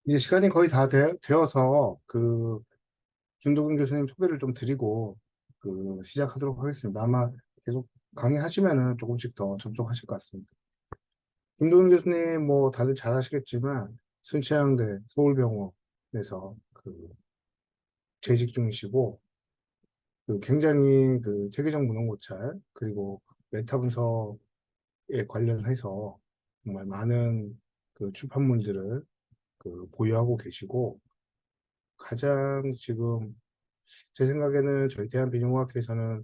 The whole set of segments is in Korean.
이제 시간이 거의 다 되어서 김도근 교수님 소개를 좀 드리고 시작하도록 하겠습니다. 아마 계속 강의하시면은 조금씩 더 접촉하실 것 같습니다. 김도근 교수님 뭐 다들 잘 아시겠지만 순천향대 서울병원에서 재직 중이시고 굉장히 체계적 문헌고찰 그리고 메타 분석에 관련해서 정말 많은 출판물들을 보유하고 계시고 가장 지금 제 생각에는 저희 대한비정학회에서는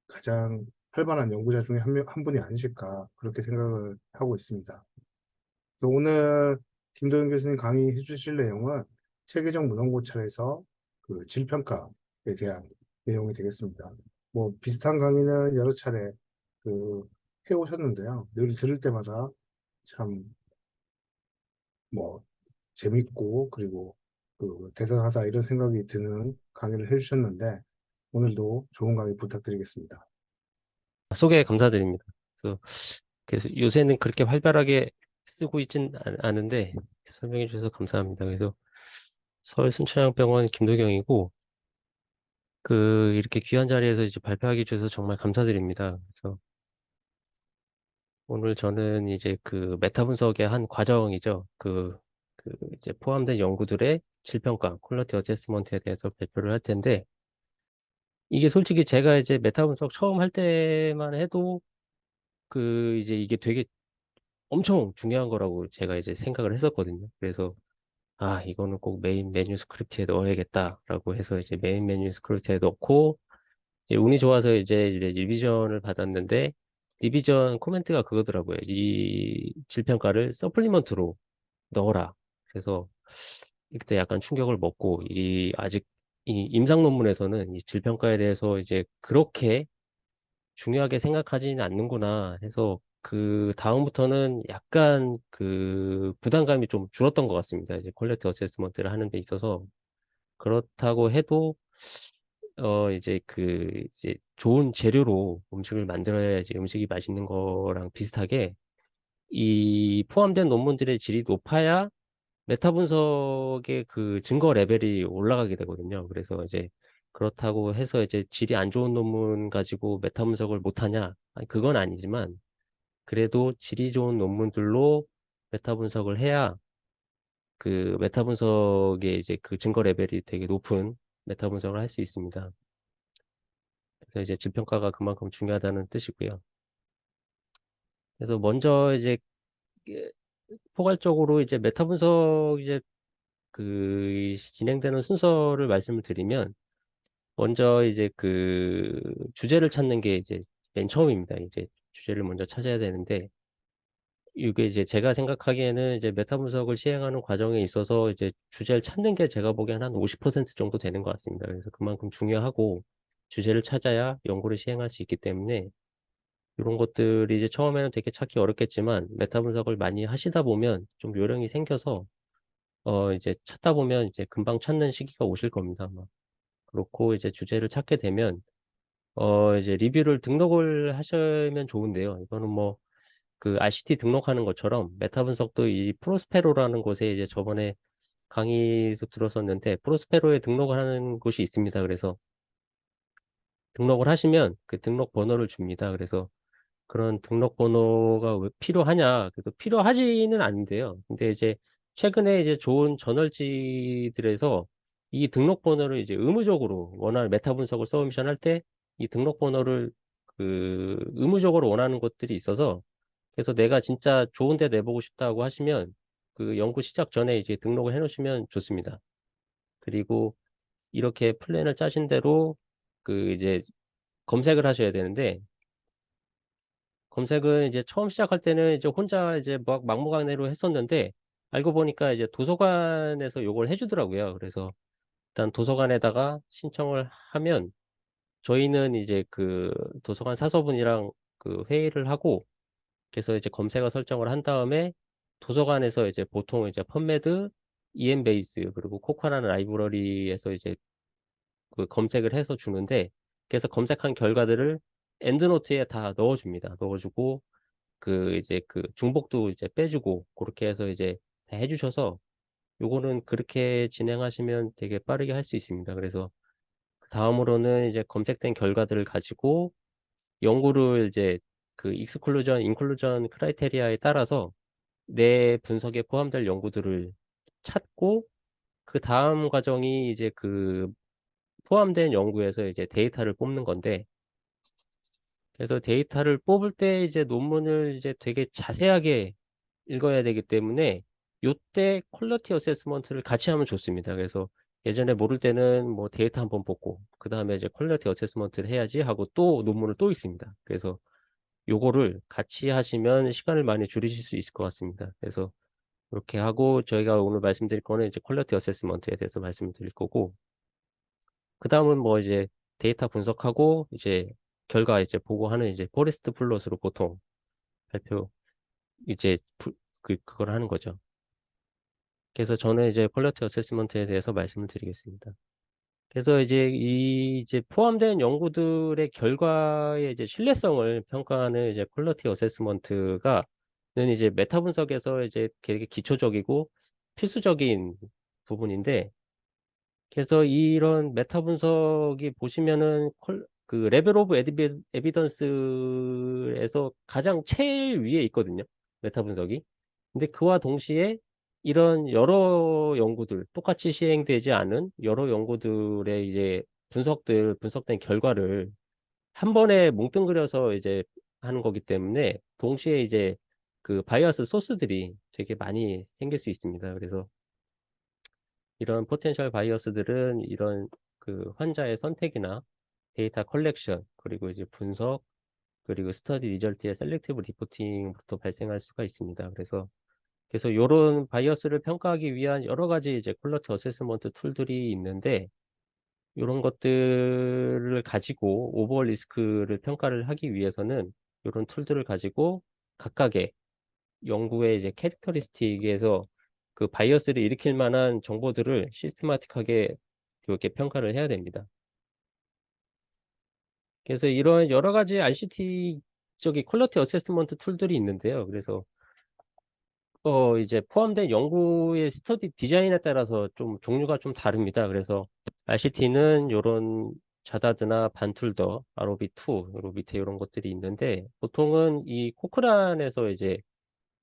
가장 활발한 연구자 중에 한 분이 아니실까 그렇게 생각을 하고 있습니다. 그래서 오늘 김도현 교수님 강의해 주실 내용은 체계적 문헌고찰에서 질평가에 대한 내용이 되겠습니다. 뭐 비슷한 강의는 여러 차례 해오셨는데요. 늘 들을 때마다 참 뭐 재밌고 그리고 대단하다 이런 생각이 드는 강의를 해주셨는데 오늘도 좋은 강의 부탁드리겠습니다. 소개 감사드립니다. 그래서 요새는 그렇게 활발하게 쓰고 있진 않은데 설명해 주셔서 감사합니다. 그래서 서울 순천향병원 김도경이고 이렇게 귀한 자리에서 이제 발표하게 해주셔서 정말 감사드립니다. 그래서 오늘 저는 이제 메타 분석의 한 과정이죠. 이제 포함된 연구들의 질평가, 퀄리티 어세스먼트에 대해서 발표를 할 텐데 이게 솔직히 제가 이제 메타 분석 처음 할 때만 해도 이제 이게 되게 엄청 중요한 거라고 제가 이제 생각을 했었거든요. 그래서, 아, 이거는 꼭 메인 메뉴 스크립트에 넣어야겠다라고 해서 이제 메인 메뉴 스크립트에 넣고, 이제 운이 좋아서 이제 리비전을 받았는데, 리비전 코멘트가 그거더라고요. 이 질평가를 서플리먼트로 넣어라. 그래서 그때 약간 충격을 먹고, 아직 이 임상 논문에서는 이 질평가에 대해서 이제 그렇게 중요하게 생각하지는 않는구나 해서 다음부터는 약간 부담감이 좀 줄었던 것 같습니다. 이제 퀄리티 어세스먼트를 하는 데 있어서 그렇다고 해도 이제 좋은 재료로 음식을 만들어야지 음식이 맛있는 거랑 비슷하게 이 포함된 논문들의 질이 높아야 메타 분석의 증거 레벨이 올라가게 되거든요. 그래서 이제 그렇다고 해서 이제 질이 안 좋은 논문 가지고 메타 분석을 못하냐? 아니, 그건 아니지만 그래도 질이 좋은 논문들로 메타 분석을 해야 메타 분석의 이제 증거 레벨이 되게 높은 메타 분석을 할 수 있습니다. 그래서 이제 질평가가 그만큼 중요하다는 뜻이고요. 그래서 먼저 이제 예, 포괄적으로 이제 메타 분석 이제 진행되는 순서를 말씀을 드리면 먼저 이제 주제를 찾는 게 이제 맨 처음입니다. 이제 주제를 먼저 찾아야 되는데, 이게 이제 제가 생각하기에는 이제 메타 분석을 시행하는 과정에 있어서 이제 주제를 찾는 게 제가 보기엔 한 50% 정도 되는 것 같습니다. 그래서 그만큼 중요하고 주제를 찾아야 연구를 시행할 수 있기 때문에 이런 것들이 이제 처음에는 되게 찾기 어렵겠지만 메타 분석을 많이 하시다 보면 좀 요령이 생겨서 이제 찾다 보면 이제 금방 찾는 시기가 오실 겁니다. 아마. 그렇고 이제 주제를 찾게 되면 이제 리뷰를 등록을 하시면 좋은데요. 이거는 뭐, RCT 등록하는 것처럼 메타 분석도 이 프로스페로라는 곳에 이제 저번에 강의에서 들었었는데, 프로스페로에 등록을 하는 곳이 있습니다. 그래서 등록을 하시면 그 등록 번호를 줍니다. 그래서 그런 등록 번호가 왜 필요하냐? 그래서 필요하지는 않은데요. 근데 이제 최근에 이제 좋은 저널지들에서 이 등록 번호를 이제 의무적으로 원하는 메타 분석을 서브미션 할 때 이 등록 번호를 의무적으로 원하는 것들이 있어서 그래서 내가 진짜 좋은 데 내보고 싶다고 하시면 연구 시작 전에 이제 등록을 해 놓으시면 좋습니다. 그리고 이렇게 플랜을 짜신 대로 이제 검색을 하셔야 되는데 검색은 이제 처음 시작할 때는 이제 혼자 이제 막 막무가내로 했었는데 알고 보니까 이제 도서관에서 요걸 해주더라고요. 그래서 일단 도서관에다가 신청을 하면 저희는 이제 도서관 사서분이랑 회의를 하고 그래서 이제 검색어 설정을 한 다음에 도서관에서 이제 보통 이제 펀메드, EM베이스 그리고 코코라는 라이브러리에서 이제 검색을 해서 주는데 그래서 검색한 결과들을 엔드노트에 다 넣어줍니다. 넣어주고 이제 중복도 이제 빼주고 그렇게 해서 이제 다 해주셔서 요거는 그렇게 진행하시면 되게 빠르게 할 수 있습니다. 그래서 다음으로는 이제 검색된 결과들을 가지고 연구를 이제 그 익스클루전, 인클루전 크라이테리아에 따라서 내 분석에 포함될 연구들을 찾고 그 다음 과정이 이제 그 포함된 연구에서 이제 데이터를 뽑는 건데 그래서 데이터를 뽑을 때 이제 논문을 이제 되게 자세하게 읽어야 되기 때문에 요때 퀄리티 어세스먼트를 같이 하면 좋습니다. 그래서 예전에 모를 때는 뭐 데이터 한번 보고 그 다음에 이제 퀄리티 어세스먼트를 해야지 하고 또 논문을 또 읽습니다. 그래서 요거를 같이 하시면 시간을 많이 줄이실 수 있을 것 같습니다. 그래서 이렇게 하고 저희가 오늘 말씀드릴 거는 이제 퀄리티 어세스먼트에 대해서 말씀드릴 거고 그 다음은 뭐 이제 데이터 분석하고 이제 결과 이제 보고하는 이제 포레스트 플롯으로 보통 발표 이제 그걸 하는 거죠. 그래서 저는 이제 퀄리티 어세스먼트에 대해서 말씀을 드리겠습니다. 그래서 이제 포함된 연구들의 결과의 이제 신뢰성을 평가하는 이제 퀄리티 어세스먼트가 는 이제 메타 분석에서 이제 되게 기초적이고 필수적인 부분인데 그래서 이런 메타 분석이 보시면은 그 레벨 오브 에비던스에서 가장 제일 위에 있거든요. 메타 분석이. 근데 그와 동시에 이런 여러 연구들, 똑같이 시행되지 않은 여러 연구들의 이제 분석된 결과를 한 번에 뭉뚱그려서 이제 하는 거기 때문에 동시에 이제 그 바이어스 소스들이 되게 많이 생길 수 있습니다. 그래서 이런 포텐셜 바이어스들은 이런 그 환자의 선택이나 데이터 컬렉션, 그리고 이제 분석, 그리고 스터디 리절트의 셀렉티브 리포팅부터 발생할 수가 있습니다. 그래서 이런 바이어스를 평가하기 위한 여러 가지 이제 퀄리티 어세스먼트 툴들이 있는데 이런 것들을 가지고 오버all 리스크를 평가를 하기 위해서는 이런 툴들을 가지고 각각의 연구의 이제 캐릭터리스틱에서 그 바이어스를 일으킬 만한 정보들을 시스테마틱하게 이렇게 평가를 해야 됩니다. 그래서 이런 여러 가지 RCT 쪽이 퀄리티 어세스먼트 툴들이 있는데요. 그래서 이제 포함된 연구의 스터디 디자인에 따라서 좀 종류가 좀 다릅니다. 그래서 RCT는 이런 자다드나 반툴더, ROV2, 요 밑에 이런 것들이 있는데 보통은 이 코크란에서 이제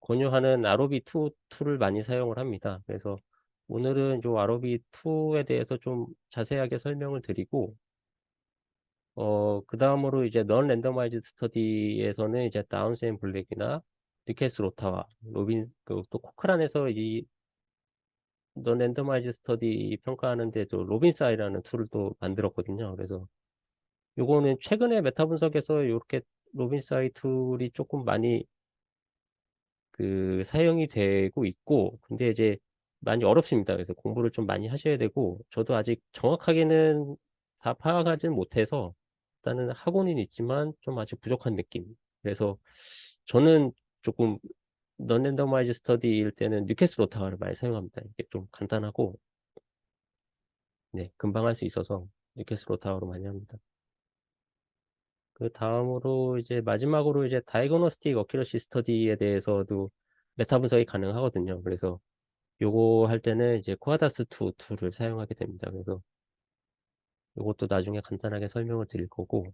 권유하는 ROV2 툴을 많이 사용을 합니다. 그래서 오늘은 이 ROV2에 대해서 좀 자세하게 설명을 드리고 그 다음으로 이제 넌 랜더마이즈 스터디에서는 이제 다운센 블랙이나 리케스 로타와 로빈 또 코크란에서 이 넌 랜더마이즈 스터디 평가하는데도 로빈사이라는 툴을 또 만들었거든요. 그래서 요거는 최근에 메타 분석에서 이렇게 로빈사이 툴이 조금 많이 그 사용이 되고 있고 근데 이제 많이 어렵습니다. 그래서 공부를 좀 많이 하셔야 되고 저도 아직 정확하게는 다 파악하지는 못해서 일단은 학원은 있지만 좀 아직 부족한 느낌. 그래서 저는 조금 넌랜더마이즈 스터디일 때는 뉴캐슬 오타와를 많이 사용합니다. 이게 좀 간단하고 네 금방 할 수 있어서 뉴캐슬 오타와로 많이 합니다. 그 다음으로 이제 마지막으로 이제 다이그노스틱 어큐러시 스터디에 대해서도 메타 분석이 가능하거든요. 그래서 요거 할 때는 이제 코아다스 2 툴을 사용하게 됩니다. 그래서 요것도 나중에 간단하게 설명을 드릴 거고.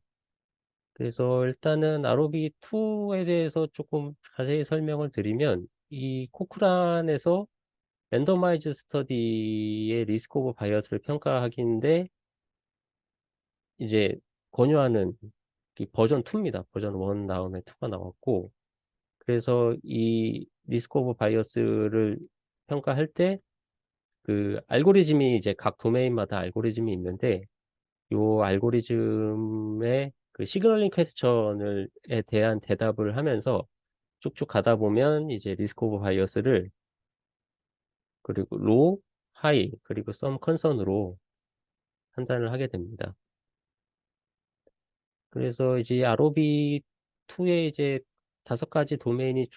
그래서 일단은 ROV2에 대해서 조금 자세히 설명을 드리면 이 코크란에서 랜더마이즈 스터디의 리스크 오브 바이어스를 평가하기인데 이제 권유하는 이 버전 2입니다. 버전 1 다음에 2가 나왔고 그래서 이 리스크 오브 바이어스를 평가할 때 그 알고리즘이 이제 각 도메인마다 알고리즘이 있는데 요 알고리즘의 그 시그널링 퀘스천에 대한 대답을 하면서 쭉쭉 가다 보면 이제 리스크 오브 바이어스를 그리고 로, 하이, 그리고 썸 컨선으로 판단을 하게 됩니다. 그래서 이제 ROV2에 이제 5가지 도메인이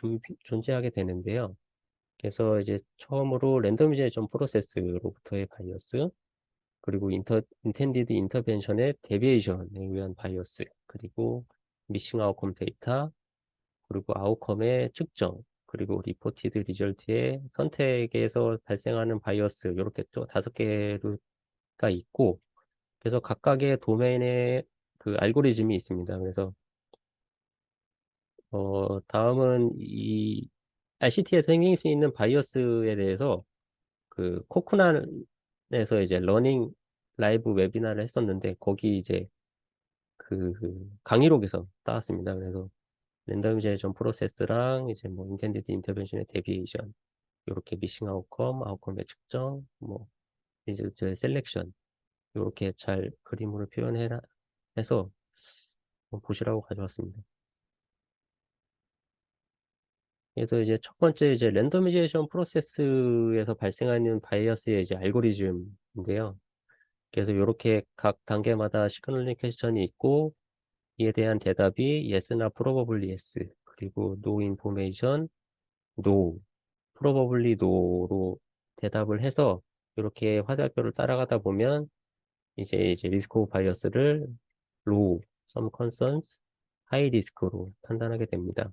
존재하게 되는데요. 그래서 이제 처음으로 랜더미제이션 프로세스로부터의 바이어스, 그리고 인텐디드 인터벤션의 데비에이션에 의한 바이어스, 그리고 미싱 아웃컴 데이터, 그리고 아웃컴의 측정, 그리고 리포티드 리절트의 선택에서 발생하는 바이어스, 이렇게 또 5개가 있고, 그래서 각각의 도메인에 그 알고리즘이 있습니다. 그래서, 다음은 이 ICT에 생길 수 있는 바이어스에 대해서 그 코쿠난에서 이제 러닝 라이브 웨비나를 했었는데, 거기 이제 그 강의록에서 따왔습니다. 그래서 랜더미제이션 프로세스랑 이제 뭐 인텐디드 인터벤션의 데비에이션, 이렇게 미싱 아웃컴, 아웃컴의 측정, 뭐 리즐트의 셀렉션, 이렇게 잘 그림으로 표현해서 보시라고 가져왔습니다. 그래서 이제 첫 번째 이제 랜더미제이션 프로세스에서 발생하는 바이어스의 이제 알고리즘인데요. 그래서 이렇게 각 단계마다 시그널링 퀘스천이 있고, 이에 대한 대답이 yes나 probably yes, 그리고 no information, no, probably no로 대답을 해서 이렇게 화살표를 따라가다 보면 이제 리스크 오브 바이어스를 low, some concerns, high risk로 판단하게 됩니다.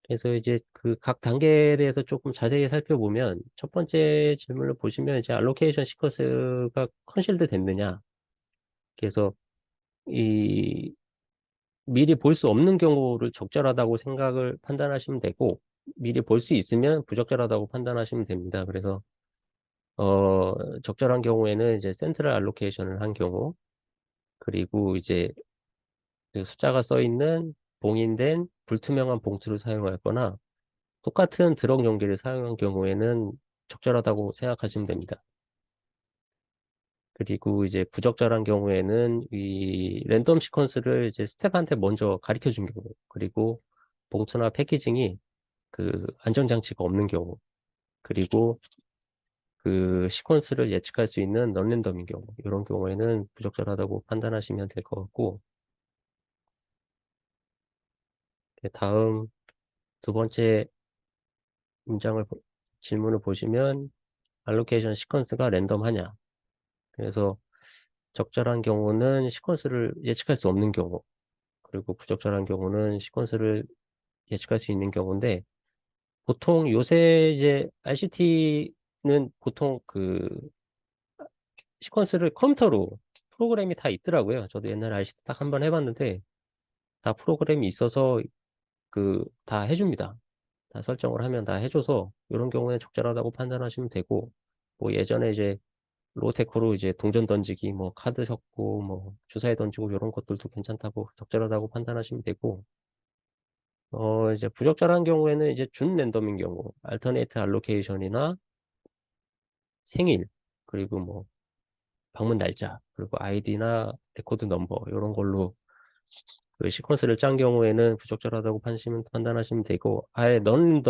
그래서 이제 그 각 단계에 대해서 조금 자세히 살펴보면 첫 번째 질문을 보시면 이제 알로케이션 시퀀스가 컨실드 됐느냐. 그래서 이 미리 볼 수 없는 경우를 적절하다고 생각을 판단하시면 되고, 미리 볼 수 있으면 부적절하다고 판단하시면 됩니다. 그래서 적절한 경우에는 이제 센트럴 알로케이션을 한 경우, 그리고 이제 그 숫자가 써 있는 봉인된 불투명한 봉투를 사용하거나 똑같은 드럭 용기를 사용한 경우에는 적절하다고 생각하시면 됩니다. 그리고 이제 부적절한 경우에는 이 랜덤 시퀀스를 이제 스텝한테 먼저 가르쳐 준 경우, 그리고 봉투나 패키징이 그 안전장치가 없는 경우, 그리고 그 시퀀스를 예측할 수 있는 넌랜덤인 경우, 이런 경우에는 부적절하다고 판단하시면 될 것 같고, 다음 두 번째 질문을 보시면 알로케이션 시퀀스가 랜덤하냐. 그래서 적절한 경우는 시퀀스를 예측할 수 없는 경우, 그리고 부적절한 경우는 시퀀스를 예측할 수 있는 경우인데, 보통 요새 이제 ICT는 보통 그 시퀀스를 컴퓨터로 프로그램이 다 있더라고요. 저도 옛날에 ICT 딱 한번 해봤는데, 다 프로그램이 있어서 그 다 해줍니다. 다 설정을 하면 다 해줘서 이런 경우에 적절하다고 판단하시면 되고, 뭐 예전에 이제 로테크로 이제 동전 던지기, 뭐 카드 섞고, 뭐 주사위 던지고 이런 것들도 괜찮다고 적절하다고 판단하시면 되고, 이제 부적절한 경우에는 이제 준 랜덤인 경우, 알터네이트 알로케이션이나 생일, 그리고 뭐 방문 날짜, 그리고 아이디나 레코드 넘버 이런 걸로 그 시퀀스를 짠 경우에는 부적절하다고 판단하시면 되고, 아예 넌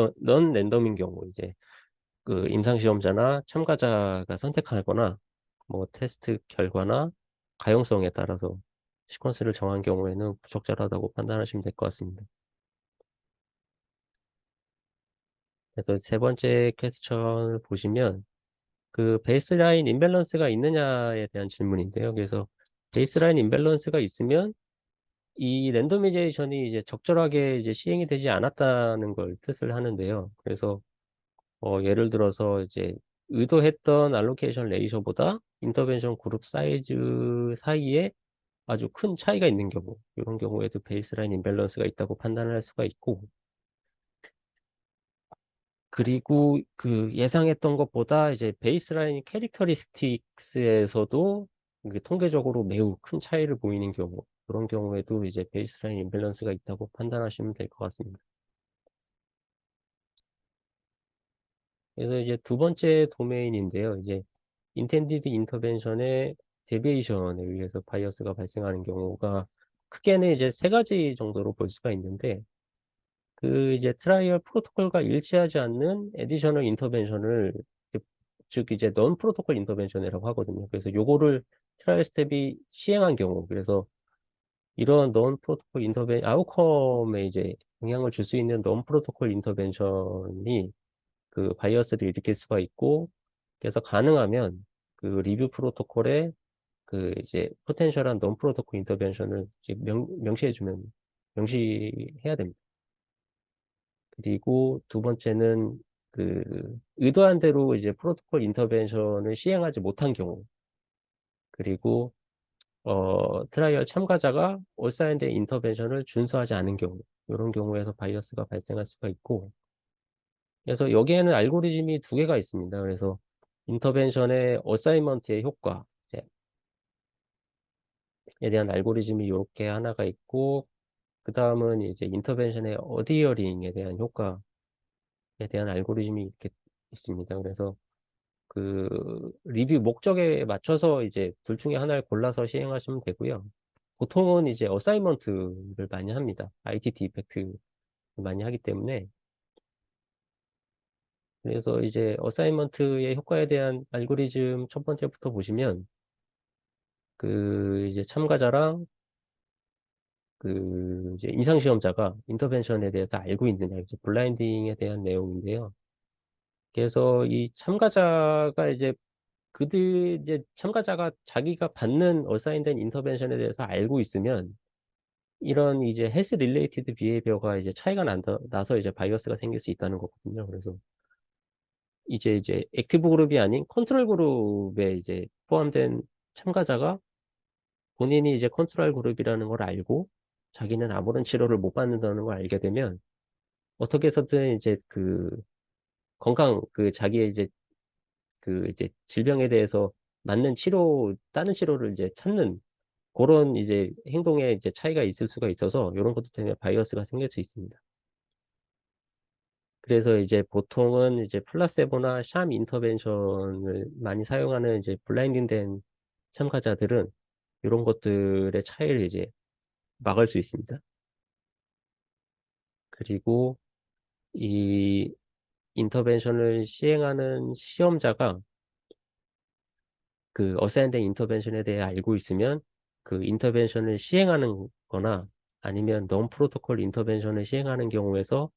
랜덤인 경우, 이제 그 임상시험자나 참가자가 선택하거나 뭐 테스트 결과나 가용성에 따라서 시퀀스를 정한 경우에는 부적절하다고 판단하시면 될 것 같습니다. 그래서 세 번째 퀘스천을 보시면 그 베이스라인 임밸런스가 있느냐에 대한 질문인데요. 그래서 베이스라인 임밸런스가 있으면 이 랜더미제이션이 이제 적절하게 이제 시행이 되지 않았다는 걸 뜻을 하는데요. 그래서 예를 들어서 이제 의도했던 알로케이션 레이셔보다 인터벤션 그룹 사이즈 사이에 아주 큰 차이가 있는 경우, 이런 경우에도 베이스라인 임밸런스가 있다고 판단을 할 수가 있고, 그리고 그 예상했던 것보다 이제 베이스라인 캐릭터리스틱스에서도 이게 통계적으로 매우 큰 차이를 보이는 경우, 그런 경우에도 이제 베이스라인 임밸런스가 있다고 판단하시면 될 것 같습니다. 그래서 이제 두 번째 도메인인데요. 이제 인텐디드 인터벤션의 데비에이션에 의해서 바이어스가 발생하는 경우가 크게는 이제 세 가지 정도로 볼 수가 있는데, 그 이제 트라이얼 프로토콜과 일치하지 않는 에디셔널 인터벤션을 즉 이제 넌 프로토콜 인터벤션이라고 하거든요. 그래서 요거를 트라이얼 스텝이 시행한 경우, 그래서 이런 넌 프로토콜 인터벤 아웃컴에 이제 영향을 줄 수 있는 넌 프로토콜 인터벤션이 그 바이어스를 일으킬 수가 있고, 그래서 가능하면 그 리뷰 프로토콜에 그 이제 포텐셜한 넌 프로토콜 인터벤션을 명시해주면 명시해야 됩니다. 그리고 두 번째는 의도한 대로 이제 프로토콜 인터벤션을 시행하지 못한 경우. 그리고 트라이얼 참가자가 어사인된 인터벤션을 준수하지 않은 경우, 이런 경우에서 바이어스가 발생할 수가 있고, 그래서 여기에는 알고리즘이 두 개가 있습니다. 그래서 인터벤션의 어사이먼트의 효과에 대한 알고리즘이 이렇게 하나가 있고, 그 다음은 이제 인터벤션의 어디어링에 대한 효과에 대한 알고리즘이 이렇게 있습니다. 그래서 리뷰 목적에 맞춰서 이제 둘 중에 하나를 골라서 시행하시면 되고요. 보통은 이제 어사이먼트를 많이 합니다. ITT 이펙트 많이 하기 때문에. 그래서 이제 어사이먼트의 효과에 대한 알고리즘 첫 번째부터 보시면 이제 참가자랑 이제 임상시험자가 인터벤션에 대해서 알고 있느냐, 이제 블라인딩에 대한 내용인데요. 그래서 이 참가자가 이제 참가자가 자기가 받는 어사인된 인터벤션에 대해서 알고 있으면 이런 이제 헬스 릴레이티드 비헤이비어가 이제 차이가 나서 이제 바이어스가 생길 수 있다는 거거든요. 그래서 이제 액티브 그룹이 아닌 컨트롤 그룹에 이제 포함된 참가자가 본인이 이제 컨트롤 그룹이라는 걸 알고 자기는 아무런 치료를 못 받는다는 걸 알게 되면 어떻게 해서든 이제 건강 자기의 이제 질병에 대해서 맞는 다른 치료를 이제 찾는 그런 이제 행동에 이제 차이가 있을 수가 있어서 이런 것들 때문에 바이어스가 생길 수 있습니다. 그래서 이제 보통은 이제 플라세보나 샴 인터벤션을 많이 사용하는 이제 블라인딩된 참가자들은 이런 것들의 차이를 이제 막을 수 있습니다. 그리고 이 인터벤션을 시행하는 시험자가 어사인된 인터벤션에 대해 알고 있으면 인터벤션을 시행하는 거나 아니면 non 프로토콜 인터벤션을 시행하는 경우에서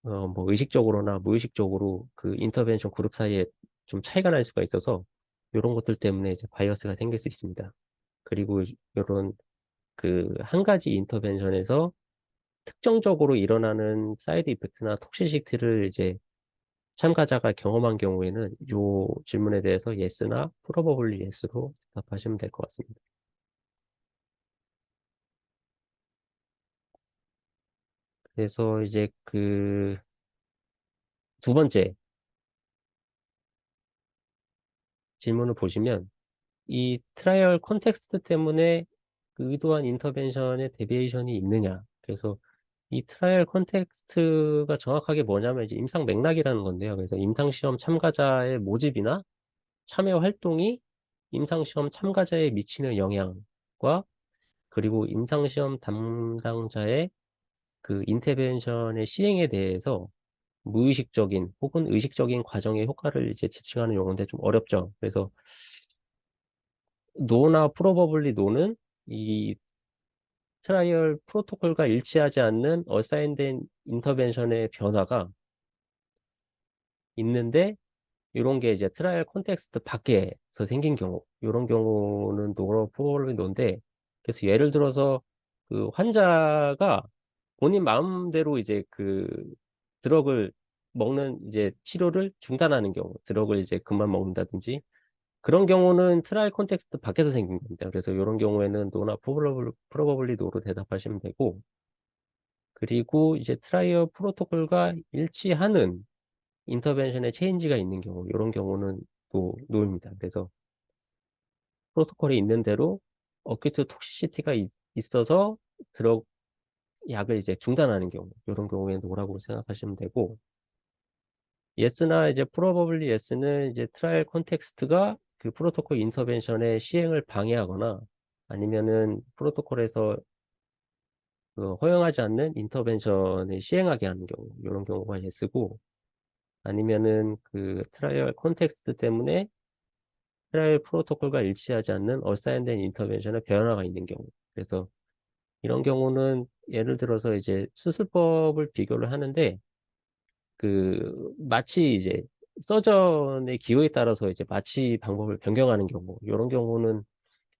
뭐 의식적으로나 무의식적으로 인터벤션 그룹 사이에 좀 차이가 날 수가 있어서 이런 것들 때문에 이제 바이어스가 생길 수 있습니다. 그리고 이런 한 가지 인터벤션에서 특정적으로 일어나는 사이드 이펙트나 톡시시티를 이제 참가자가 경험한 경우에는 이 질문에 대해서 yes나 probably yes로 답하시면 될 것 같습니다. 그래서 이제 두 번째 질문을 보시면 이 트라이얼 컨텍스트 때문에 의도한 인터벤션의 데비에이션이 있느냐. 그래서 이 트라이얼 컨텍스트가 정확하게 뭐냐면 이제 임상 맥락이라는 건데요. 그래서 임상시험 참가자의 모집이나 참여 활동이 임상시험 참가자에 미치는 영향과 그리고 임상시험 담당자의 인터벤션의 시행에 대해서 무의식적인 혹은 의식적인 과정의 효과를 이제 지칭하는 용어인데 좀 어렵죠. 그래서 노나 프로버블리 노는 이 트라이얼 프로토콜과 일치하지 않는 어사인된 인터벤션의 변화가 있는데 이런 게 이제 트라이얼 콘텍스트 밖에서 생긴 경우 이런 경우는 노로 프로버블리 노인데 그래서 예를 들어서 환자가 본인 마음대로 이제 드럭을 먹는 이제 치료를 중단하는 경우 드럭을 이제 그만 먹는다든지 그런 경우는 트라이얼 콘텍스트 밖에서 생긴 겁니다. 그래서 이런 경우에는 노나 프로버블리 노로 대답하시면 되고 그리고 이제 트라이얼 프로토콜과 일치하는 인터벤션의 체인지가 있는 경우 이런 경우는 또 노입니다. 그래서 프로토콜이 있는 대로 어큐트 톡시시티가 있어서 드럭 약을 이제 중단하는 경우 이런 경우에 노라고 생각하시면 되고 yes나 이제 probably yes는 이제 트라이얼 콘텍스트가 프로토콜 인터벤션의 시행을 방해하거나 아니면은 프로토콜에서 허용하지 않는 인터벤션을 시행하게 하는 경우 이런 경우가 yes고 아니면은 트라이얼 콘텍스트 때문에 트라이얼 프로토콜과 일치하지 않는 어사인된 인터벤션의 변화가 있는 경우 그래서 이런 경우는 예를 들어서 이제 수술법을 비교를 하는데 마취 이제 서전의 기호에 따라서 이제 마취 방법을 변경하는 경우, 이런 경우는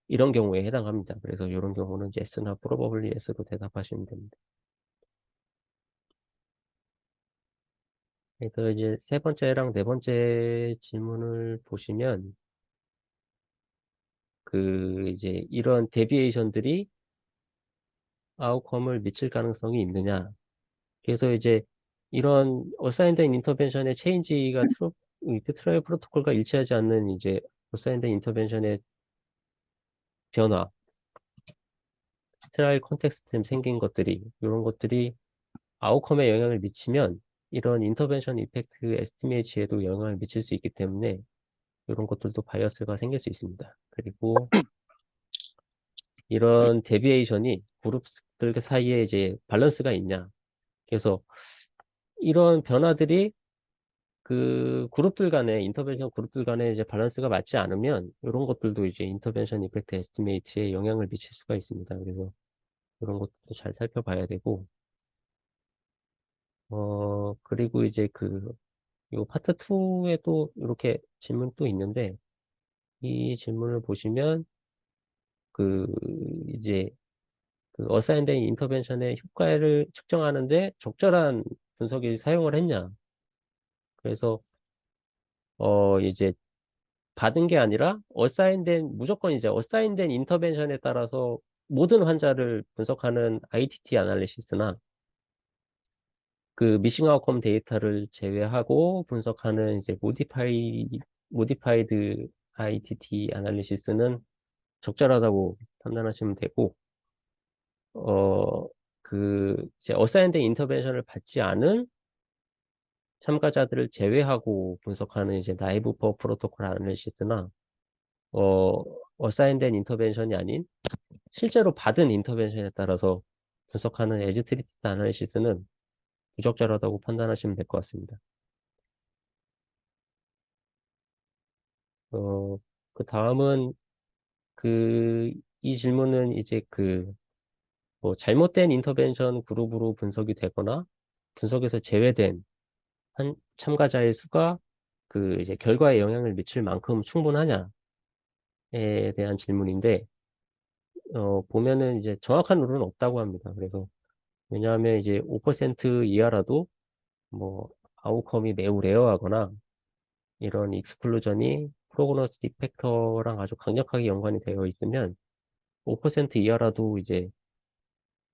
이런 경우에 해당합니다. 그래서 이런 경우는 yes나 probably yes로 대답하시면 됩니다. 그래서 이제 세 번째랑 네 번째 질문을 보시면 그 이제 이런 데비에이션들이 아웃컴을 미칠 가능성이 있느냐. 그래서 이제 이런 어사인된 인터벤션의 체인지가 트라이얼 프로토콜과 일치하지 않는 이제 어사인된 인터벤션의 변화, 트라이얼 컨텍스트 생긴 것들이 이런 것들이 아웃컴에 영향을 미치면 이런 인터벤션 이펙트 에스티메이트에도 영향을 미칠 수 있기 때문에 이런 것들도 바이어스가 생길 수 있습니다. 그리고 이런 데비에이션이 그룹들 사이에 이제 밸런스가 있냐. 그래서 이런 변화들이 그 그룹들 간에 인터벤션 그룹들 간에 이제 밸런스가 맞지 않으면 이런 것들도 이제 인터벤션 이펙트 에스티메이트에 영향을 미칠 수가 있습니다. 그래서 이런 것도 잘 살펴봐야 되고 그리고 이제 요 파트 2에 또 이렇게 질문 또 있는데 이 질문을 보시면 그 이제 그 어사인된 인터벤션의 효과를 측정하는데 적절한 분석이 사용을 했냐. 그래서 이제 받은 게 아니라 무조건 이제 어사인된 인터벤션에 따라서 모든 환자를 분석하는 ITT 아날리시스나 그 미싱 아웃컴 데이터를 제외하고 분석하는 이제 모디파이드 ITT 아날리시스는 적절하다고 판단하시면 되고 이제 어사인된 인터벤션을 받지 않은 참가자들을 제외하고 분석하는 이제 나이브 퍼 프로토콜 아날리시스나 어, 어사인된 인터벤션이 아닌 실제로 받은 인터벤션에 따라서 분석하는 에즈 트리티드 아날리시스는 부적절하다고 판단하시면 될 것 같습니다. 어, 그 다음은 이 질문은 이제 뭐 잘못된 인터벤션 그룹으로 분석이 되거나 분석에서 제외된 한 참가자의 수가 이제 결과에 영향을 미칠 만큼 충분하냐에 대한 질문인데, 보면은 이제 정확한 룰은 없다고 합니다. 그래서 왜냐하면 이제 5% 이하라도 뭐 아웃컴이 매우 레어하거나 이런 익스클루전이 프로그노스틱 팩터랑 아주 강력하게 연관이 되어 있으면 5% 이하라도 이제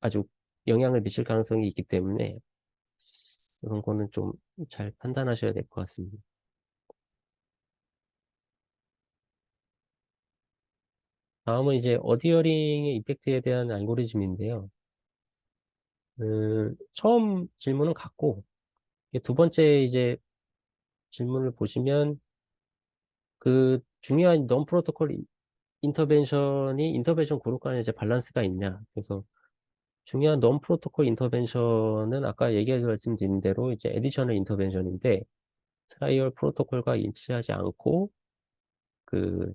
아주 영향을 미칠 가능성이 있기 때문에 이런 거는 좀 잘 판단하셔야 될 것 같습니다. 다음은 이제 어디어링의 이펙트에 대한 알고리즘인데요. 처음 질문은 같고 이게 두 번째 이제 질문을 보시면 중요한 non 프로토콜 인터벤션이 인터벤션 그룹 간에 이제 밸런스가 있냐. 그래서 중요한 non 프로토콜 인터벤션은 아까 말씀드린 대로 이제 에디셔널 인터벤션인데 트라이얼 프로토콜과 일치하지 않고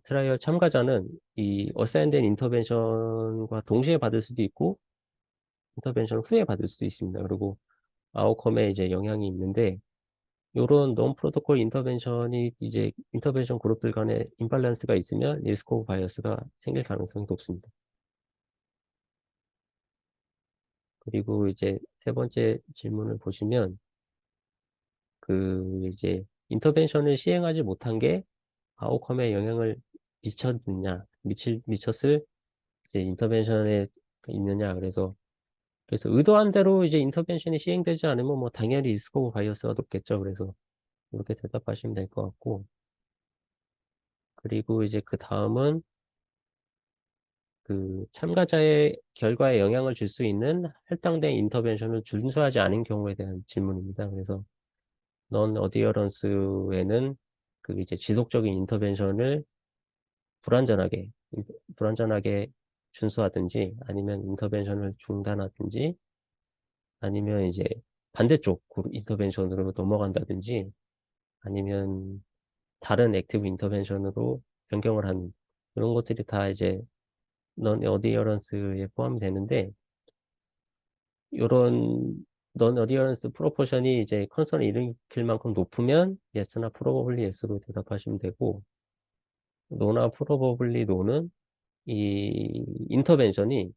트라이얼 참가자는 이 어사인된 인터벤션과 동시에 받을 수도 있고 인터벤션 후에 받을 수도 있습니다. 그리고 아웃컴에 이제 영향이 있는데 요런 non 프로토콜 인터벤션이 이제 인터벤션 그룹들 간에 임밸런스가 있으면 리스크 오브 바이어스가 생길 가능성이 높습니다. 그리고 이제 세 번째 질문을 보시면 이제 인터벤션을 시행하지 못한 게 아웃컴에 영향을 미쳤을 이제 인터벤션에 있느냐. 그래서 의도한 대로 이제 인터벤션이 시행되지 않으면 뭐 당연히 리스크 오브 바이어스가 높겠죠. 그래서 이렇게 대답하시면 될 것 같고. 그리고 이제 그 다음은 참가자의 결과에 영향을 줄 수 있는 할당된 인터벤션을 준수하지 않은 경우에 대한 질문입니다. 그래서 non 어디어런스에는 이제 지속적인 인터벤션을 불완전하게 불완전하게 준수하든지 아니면 인터벤션을 중단하든지 아니면 이제 반대쪽 인터벤션으로 넘어간다든지 아니면 다른 액티브 인터벤션으로 변경을 하는 이런 것들이 다 이제 non 어디어런스에 포함이 되는데 요런 non 어디어런스 프로포션이 이제 컨선을 일으킬 만큼 높으면 yes나 probably yes로 대답하시면 되고 no나 probably no는 이 인터벤션이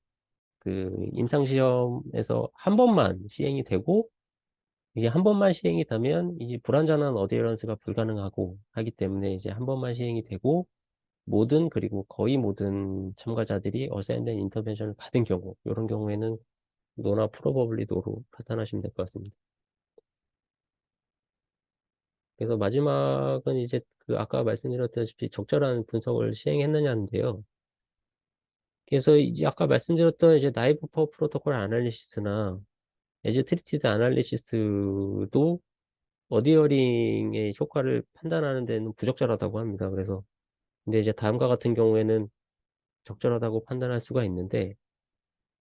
임상시험에서 한 번만 시행이 되고 이게 한 번만 시행이 되면 이제 불완전한 어디어런스가 불가능하고 하기 때문에 이제 한 번만 시행이 되고 모든 그리고 거의 모든 참가자들이 어사인된 인터벤션을 받은 경우 이런 경우에는 노나 프로버블리 노로 판단하시면 될 것 같습니다. 그래서 마지막은 이제 그 아까 말씀드렸다시피 적절한 분석을 시행했느냐인데요. 그래서 이제 아까 말씀드렸던 이제 나이브 퍼 프로토콜 아날리시스나 에즈 트리티드 아날리시스도 어디어링의 효과를 판단하는 데는 부적절하다고 합니다. 그래서 근데 이제 다음과 같은 경우에는 적절하다고 판단할 수가 있는데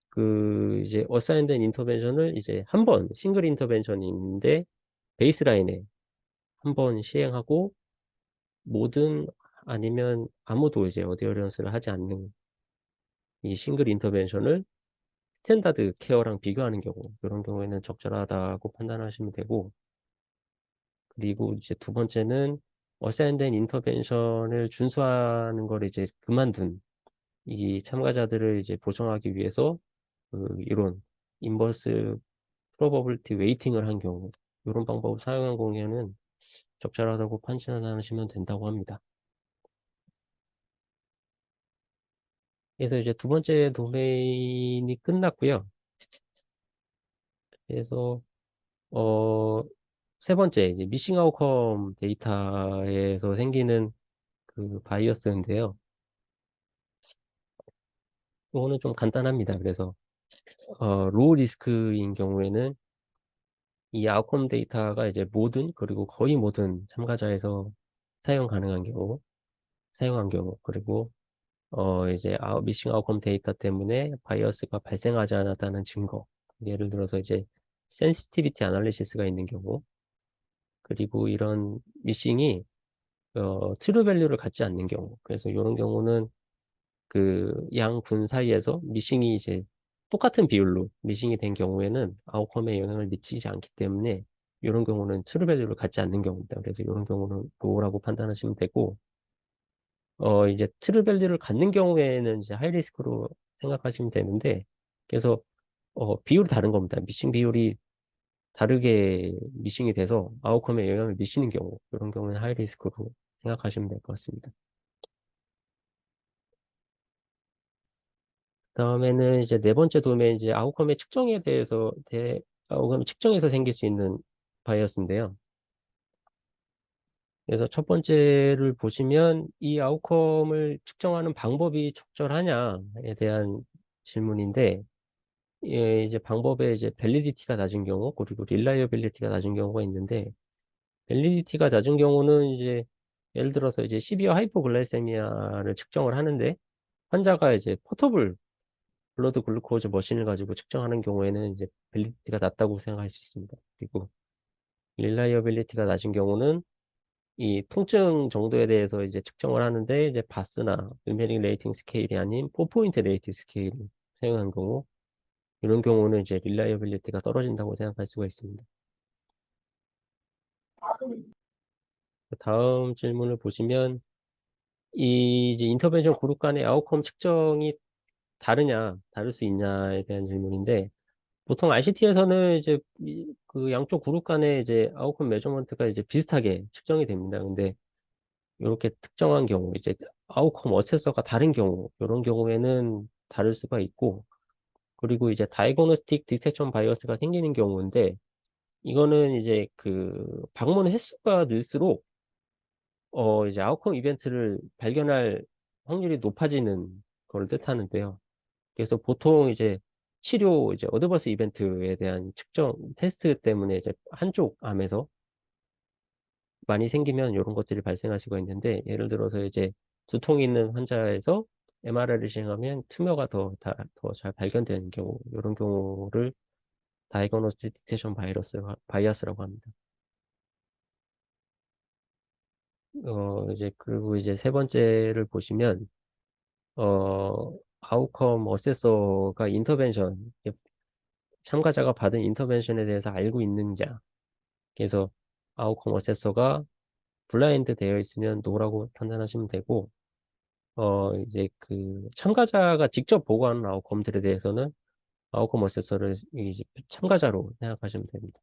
그 이제 어사인된 인터벤션을 이제 한 번 싱글 인터벤션인데 베이스라인에 한 번 시행하고 모든 아니면 아무도 이제 어디어런스를 하지 않는 이 싱글 인터벤션을 스탠다드 케어랑 비교하는 경우 이런 경우에는 적절하다고 판단하시면 되고 그리고 이제 두 번째는 어사인된 인터벤션을 준수하는 걸 이제 그만둔 이 참가자들을 이제 보정하기 위해서 그 이론 인버스 프로버빌티 웨이팅을 한 경우 이런 방법을 사용한 경우에는 적절하다고 판단하시면 된다고 합니다. 그래서 이제 두 번째 도메인이 끝났고요. 그래서 세 번째 이제 미싱 아웃컴 데이터에서 생기는 그 바이어스인데요. 이거는 좀 간단합니다. 그래서 로우 리스크인 경우에는 이 아웃컴 데이터가 이제 모든 그리고 거의 모든 참가자에서 사용 가능한 경우, 사용한 경우, 그리고 이제 미싱 아웃컴 데이터 때문에 바이어스가 발생하지 않았다는 증거. 예를 들어서 이제 센시티비티 아날리시스가 있는 경우, 그리고 이런 미싱이 트루 밸류를 갖지 않는 경우. 그래서 이런 경우는 그 양 군 사이에서 미싱이 이제 똑같은 비율로 미싱이 된 경우에는 아웃컴에 영향을 미치지 않기 때문에 이런 경우는 트루 밸류를 갖지 않는 경우입니다. 그래서 이런 경우는 로우라고 판단하시면 되고 이제 트루 밸류를 갖는 경우에는 이제 하이 리스크로 생각하시면 되는데 그래서 비율이 다른 겁니다. 미싱 비율이 다르게 미싱이 돼서 아웃컴에 영향을 미치는 경우 이런 경우는 하이 리스크로 생각하시면 될 것 같습니다. 다음에는 이제 네 번째 도메인 이제 아웃컴의 측정에 대해서 아웃컴 측정에서 생길 수 있는 바이어스인데요. 그래서 첫 번째를 보시면 이 아웃컴을 측정하는 방법이 적절하냐에 대한 질문인데 이제 방법에 이제 밸리디티가 낮은 경우 그리고 릴라이어빌리티가 낮은 경우가 있는데 밸리디티가 낮은 경우는 이제 예를 들어서 이제 시비어 하이포글라이세미아를 측정을 하는데 환자가 이제 포터블 블러드 글루코즈 머신을 가지고 측정하는 경우에는 이제 밸리디티가 낮다고 생각할 수 있습니다. 그리고 릴라이어빌리티가 낮은 경우는 이 통증 정도에 대해서 이제 측정을 하는데 이제 바스나 뉴메릭 레이팅 스케일이 아닌 4포인트 레이팅 스케일을 사용한 경우 이런 경우는 이제 릴라이어빌리티가 떨어진다고 생각할 수가 있습니다. 다음 질문을 보시면 이 이제 인터벤션 그룹 간의 아웃컴 측정이 다를 수 있냐에 대한 질문인데 보통 RCT에서는 이제 그 양쪽 그룹 간의 이제 아웃컴 메저먼트가 이제 비슷하게 측정이 됩니다. 근데 이렇게 특정한 경우 이제 아웃컴 어세서가 다른 경우 이런 경우에는 다를 수가 있고 그리고 이제 다이그노스틱 디텍션 바이어스가 생기는 경우인데 이거는 이제 그 방문 횟수가 늘수록 이제 아웃컴 이벤트를 발견할 확률이 높아지는 걸 뜻하는데요. 그래서 보통 이제 치료 이제 어드버스 이벤트에 대한 측정 테스트 때문에 이제 한쪽 암에서 많이 생기면 이런 것들이 발생할 수가 있는데 예를 들어서 이제 두통이 있는 환자에서 MRI를 시행하면 tumor가 더 잘 발견되는 경우 이런 경우를 다이거노스틱 디텍션 바이어스라고 합니다. 이제 그리고 이제 세 번째를 보시면 아웃컴 어세서가 인터벤션 참가자가 받은 인터벤션에 대해서 알고 있느냐 그래서 아웃컴 어세서가 블라인드 되어 있으면 노라고 판단하시면 되고, 이제 그 참가자가 직접 보고하는 아웃컴들에 대해서는 아웃컴 어세서를 이제 참가자로 생각하시면 됩니다.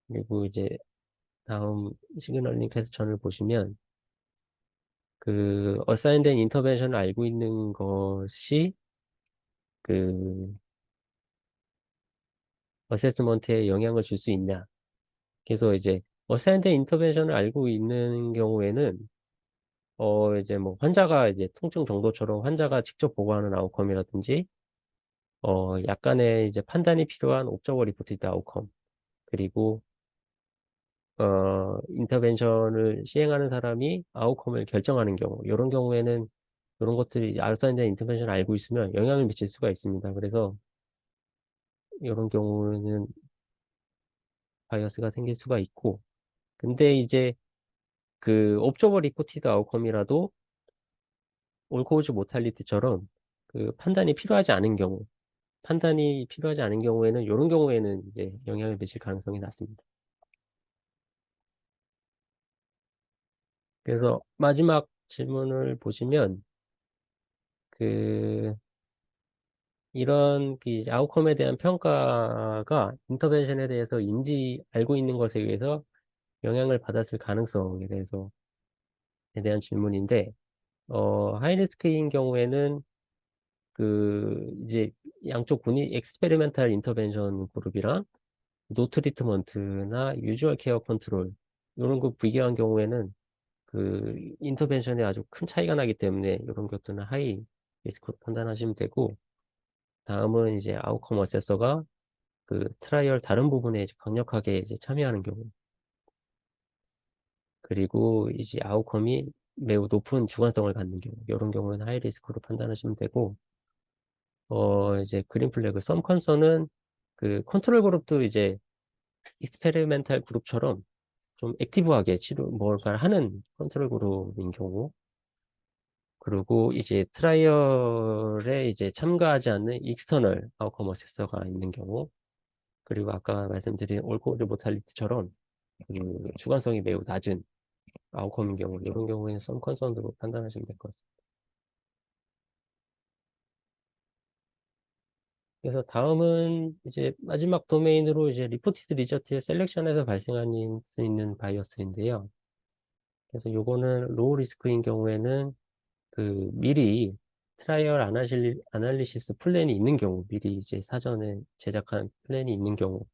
그리고 이제 다음 시그널링 퀘스천을 보시면 그 어사인된 인터벤션을 알고 있는 것이 그 어세스먼트에 영향을 줄 수 있냐. 그래서 이제 어사인된 인터벤션을 알고 있는 경우에는 이제 뭐 환자가 이제 통증 정도처럼 환자가 직접 보고하는 아웃컴이라든지 약간의 이제 판단이 필요한 옵저버 리포티드 아웃컴 그리고 인터벤션을 시행하는 사람이 아웃컴을 결정하는 경우 이런 경우에는 이런 것들이 아웃사이드 인터벤션을 알고 있으면 영향을 미칠 수가 있습니다. 그래서 이런 경우는 바이어스가 생길 수가 있고 근데 이제 그 옵저버 리포티드 아웃컴이라도 올코우즈 모탈리티처럼 그 판단이 필요하지 않은 경우에는 이런 경우에는 이제 영향을 미칠 가능성이 낮습니다. 그래서 마지막 질문을 보시면 그 이런 그 이제 아웃컴에 대한 평가가 인터벤션에 대해서 알고 있는 것에 의해서 영향을 받았을 가능성에 대해서 에 대한 질문인데 하이리스크인 경우에는 그 이제 양쪽 군이 엑스페리멘탈 인터벤션 그룹이랑 노 트리트먼트나 유주얼 케어 컨트롤 이런 거 비교한 경우에는 그 인터벤션에 아주 큰 차이가 나기 때문에 이런 것들은 하이 리스크로 판단하시면 되고 다음은 이제 아웃컴 어세서가 그 트라이얼 다른 부분에 이제 강력하게 이제 참여하는 경우 그리고 이제 아웃컴이 매우 높은 주관성을 갖는 경우 이런 경우는 하이 리스크로 판단하시면 되고 이제 그린 플래그 썸 컨서는 그 컨트롤 그룹도 이제 익스페리멘탈 그룹처럼 좀 액티브하게 뭔가를 하는 컨트롤 그룹인 경우 그리고 이제 트라이얼에 이제 참가하지 않는 익스터널 아웃컴 어세서가 있는 경우 그리고 아까 말씀드린 올코드 모탈리티처럼 그 주관성이 매우 낮은 아웃컴인 경우 이런 경우에는 썸 컨선으로 판단하시면 될 것 같습니다. 그래서 다음은 이제 마지막 도메인으로 이제 리포티드 리저트의 셀렉션에서 발생할 수 있는 바이어스인데요. 그래서 요거는 로우 리스크인 경우에는 그 미리 트라이얼 아날리시스 플랜이 있는 경우, 미리 이제 사전에 제작한 플랜이 있는 경우,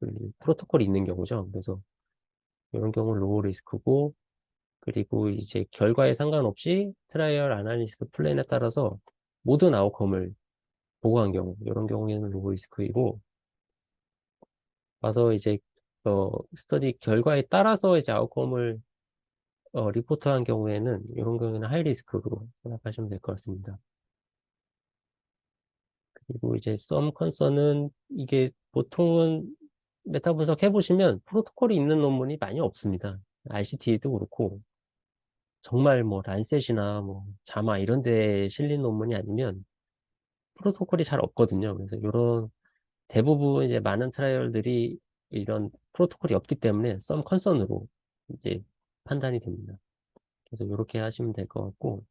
프로토콜이 있는 경우죠. 그래서 이런 경우는 로우 리스크고, 그리고 이제 결과에 상관없이 트라이얼 아날리시스 플랜에 따라서 모든 아웃컴을 보고한 경우, 이런 경우에는 로우 리스크이고, 와서 이제 스터디 결과에 따라서 이제 아웃컴을 리포트한 경우에는 이런 경우에는 하이 리스크로 생각하시면 될 것 같습니다. 그리고 이제 썸 컨서는 이게 보통은 메타 분석 해보시면 프로토콜이 있는 논문이 많이 없습니다. RCT도 그렇고 정말 뭐 란셋이나 뭐 자마 이런 데 실린 논문이 아니면 프로토콜이 잘 없거든요. 그래서 이런 대부분 이제 많은 트라이얼들이 이런 프로토콜이 없기 때문에 썸 컨선으로 이제 판단이 됩니다. 그래서 이렇게 하시면 될 것 같고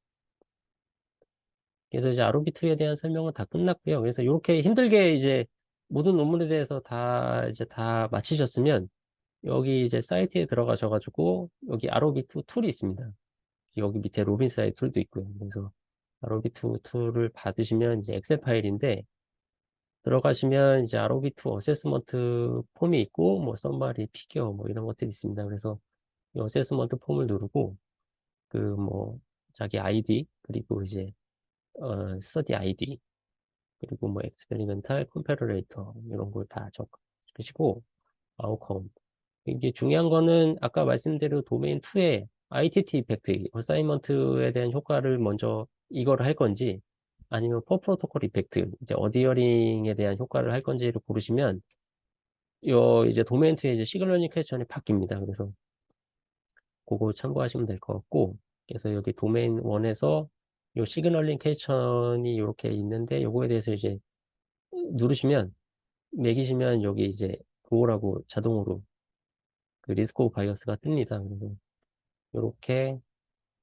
그래서 이제 ROB2에 대한 설명은 다 끝났고요. 그래서 이렇게 힘들게 이제 모든 논문에 대해서 다 이제 다 마치셨으면 여기 이제 사이트에 들어가셔가지고 여기 ROB2 툴이 있습니다. 여기 밑에 로빈사이 툴도 있고요. 그래서 ROB2 툴을 받으시면 이제 엑셀 파일인데 들어가시면 이제 ROB2 어세스먼트 폼이 있고 뭐 썸마리, 피규어 뭐 이런 것들이 있습니다. 그래서 이 어세스먼트 폼을 누르고 그 뭐 자기 아이디 그리고 이제 스터디 아이디 그리고 뭐 experimental comparator 이런 걸 다 적으시고 아웃컴 이게 중요한 거는 아까 말씀대로 도메인 2에 ITT 이펙트 어사이먼트에 대한 효과를 먼저 이거를 할 건지 아니면 퍼 프로토콜 이펙트 이제 어디어링에 대한 효과를 할 건지를 고르시면 요 이제 도메인 2에 이제 시그널링 퀘스천이 바뀝니다. 그래서 그거 참고하시면 될 것 같고 그래서 여기 도메인 1에서 요 시그널링 퀘스천이 이렇게 있는데 요거에 대해서 이제 누르시면 매기시면 여기 이제 도어라고 자동으로 그 리스크 오브 바이어스가 뜹니다. 그래서 이렇게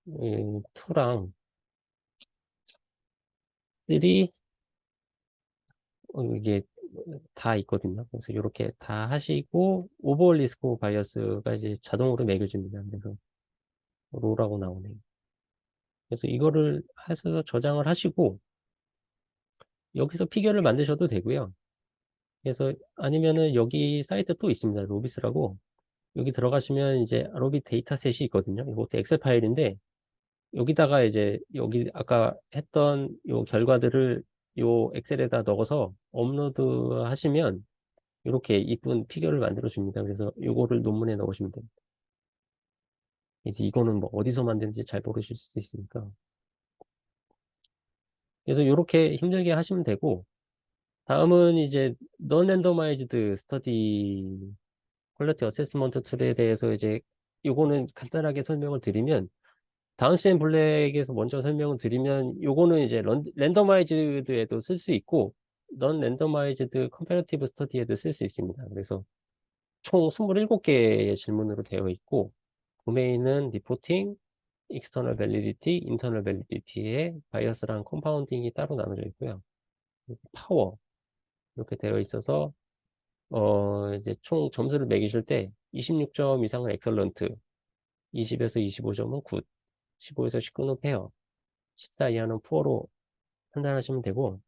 2랑 3 이게 다 있거든요. 그래서 이렇게 다 하시고 오버올 리스크 바이어스가 이제 자동으로 매겨집니다. 그래서 로라고 나오네요. 그래서 이거를 해서 저장을 하시고 여기서 피겨를 만드셔도 되고요. 그래서 아니면은 여기 사이트 또 있습니다. 로비스라고. 여기 들어가시면 이제 로비 데이터셋이 있거든요. 이것도 엑셀 파일인데 여기다가 이제 여기 아까 했던 요 결과들을 요 엑셀에다 넣어서 업로드 하시면 이렇게 이쁜 피겨를 만들어 줍니다. 그래서 요거를 논문에 넣으시면 됩니다. 이제 이거는 뭐 어디서 만드는지 잘 모르실 수도 있으니까. 그래서 이렇게 힘들게 하시면 되고 다음은 이제 non randomized study 퀄리티 어세스먼트 툴에 대해서 이제 요거는 간단하게 설명을 드리면 다운스앤 블랙에서 먼저 설명을 드리면 요거는 이제 랜더마이즈드에도 쓸 수 있고 넌 랜더마이즈드 컴패러티브 스터디에도 쓸 수 있습니다. 그래서 총 27개의 질문으로 되어 있고 도메인은 리포팅, 익스터널 밸리디티, 인터널 밸리디티에 바이어스랑 컴파운딩이 따로 나눠져 있고요. 파워 이렇게 되어 있어서 이제 총 점수를 매기실 때 26점 이상은 엑설런트, 20에서 25점은 굿, 15에서 19는 페어, 14 이하는 푸어로 판단하시면 되고,